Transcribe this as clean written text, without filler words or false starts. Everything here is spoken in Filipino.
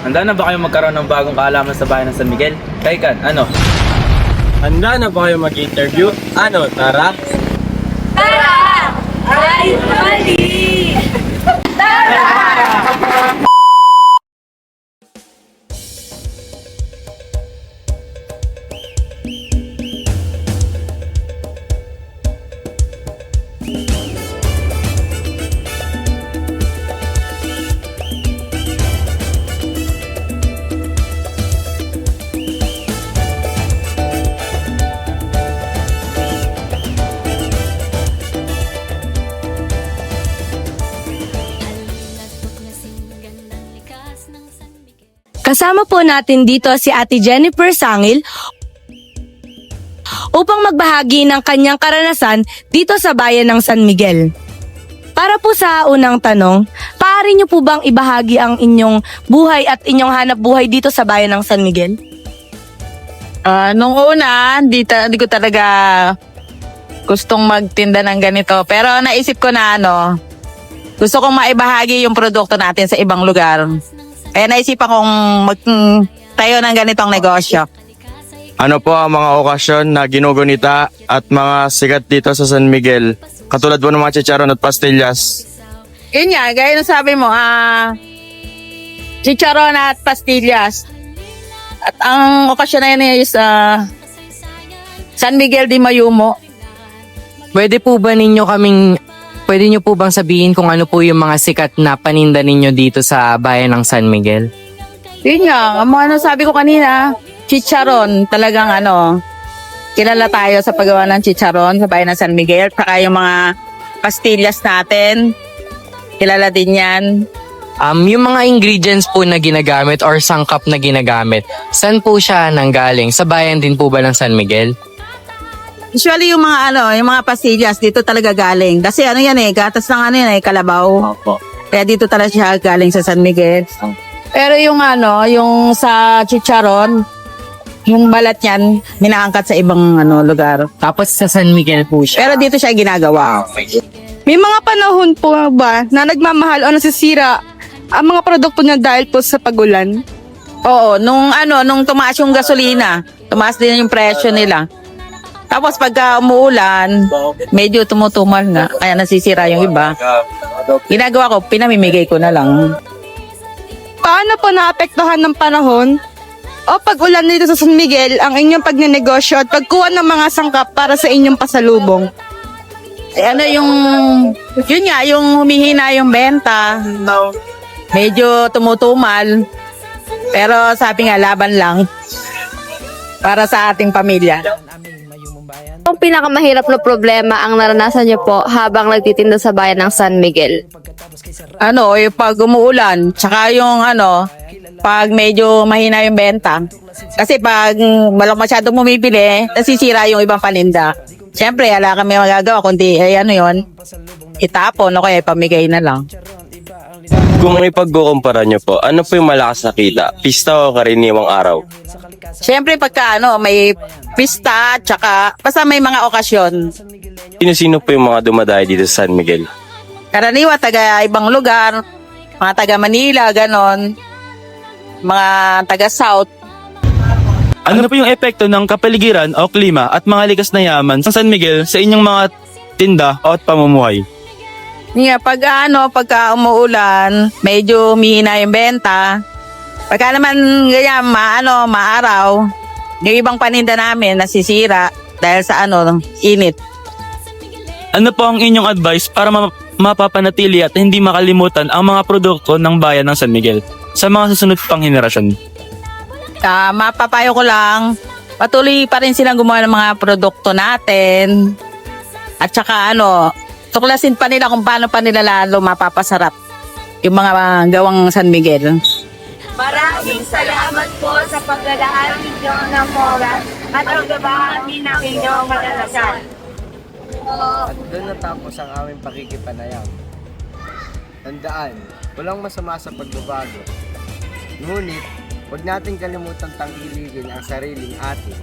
handa na ba kayo magkaroon ng bagong kaalaman sa bayan ng San Miguel? Kaikan, ano? Handa na ba kayo mag-interview? Ano, tara? Tara! Ay, mali! Tara! Kasama po natin dito si Ate Jennifer Sangil upang magbahagi ng kanyang karanasan dito sa bayan ng San Miguel. Para po sa unang tanong, maaari niyo po bang ibahagi ang inyong buhay at inyong hanap buhay dito sa bayan ng San Miguel? Nung una, di ko talaga gustong magtinda ng ganito. Pero naisip ko na gusto kong maibahagi yung produkto natin sa ibang lugar. Kaya naisipan kong magtayo ng ganitong negosyo. Ano po ang mga okasyon na ginugunita at mga sikat dito sa San Miguel? Katulad po ng mga chicharon at pastillas. Yun nga, gaya ng sabi mo, chicharon at pastillas. At ang okasyon na yun is San Miguel de Mayumo. Pwede niyo po bang sabihin kung ano po yung mga sikat na paninda ninyo dito sa bayan ng San Miguel? Yun nga, ang mga sabi ko kanina, chicharon, talagang kilala tayo sa paggawa ng chicharon sa bayan ng San Miguel. Saka yung mga pastillas natin, kilala din yan. Yung mga ingredients po na ginagamit or sangkap na ginagamit, saan po siya nanggaling? Sa bayan din po ba ng San Miguel? Usually yung mga pastillas dito talaga galing. Kasi gatas ng kalabaw. Opo. Kaya dito talaga siya galing sa San Miguel. Pero yung yung sa chicharon, yung balat niyan, minaangkat sa ibang lugar. Tapos sa San Miguel po siya. Pero dito siya ginagawa. May mga panahon po ba na nagmamahal o nasisira ang mga produkto niya dahil po sa pagulan? Oo, nung tumaas yung gasolina, tumaas din yung presyo nila. Tapos pagka umuulan, medyo tumutumal nga, kaya nasisira yung iba. Ginagawa ko, pinamimigay ko na lang. Paano po naapektuhan ng panahon o pag-ulan dito sa San Miguel ang inyong pagnenegosyo at pagkuha ng mga sangkap para sa inyong pasalubong? Yun nga, yung humihina yung benta. Medyo tumutumal. Pero sabi nga, laban lang. Para sa ating pamilya. Ang pinakamahirap na problema ang naranasan niyo po habang nagtitinda sa bayan ng San Miguel? Yung pag umuulan, tsaka yung pag medyo mahina yung benta. Kasi pag walang masyadong bumibili, nasisira yung ibang paninda. Siyempre, wala kami magagawa, kundi itapon o kaya ipamigay na lang. Kung ipagkukumpara nyo po, ano po yung malakas na kita? Pista o karaniwang araw? Siyempre, pagka may pista, tsaka basta may mga okasyon. Sino-sino po yung mga dumadayo dito sa San Miguel? Karaniwa, taga ibang lugar, mga taga Manila, ganon. Mga taga South. Ano po yung epekto ng kapaligiran o klima at mga likas na yaman sa San Miguel sa inyong mga tinda o pamumuhay? Pagka umuulan, medyo humihina yung benta. Pagka naman ganyan, maaraw, yung ibang paninda namin nasisira dahil sa init. Ano po ang inyong advice para mapapanatili at hindi makalimutan ang mga produkto ng bayan ng San Miguel sa mga susunod pang henerasyon? Mapapayo ko lang, patuloy pa rin silang gumawa ng mga produkto natin. At saka tuklasin pa nila kung paano pa nila lalo mapapasarap yung mga gawang San Miguel. Maraming salamat po sa paglalaan ninyo ng oras at pagbabahagi ng inyong karanasan. Doon natapos ang aming pakikipanayam. Tandaan, walang masama sa pagbabago. Ngunit, huwag nating kalimutang tangkilikin ang sariling atin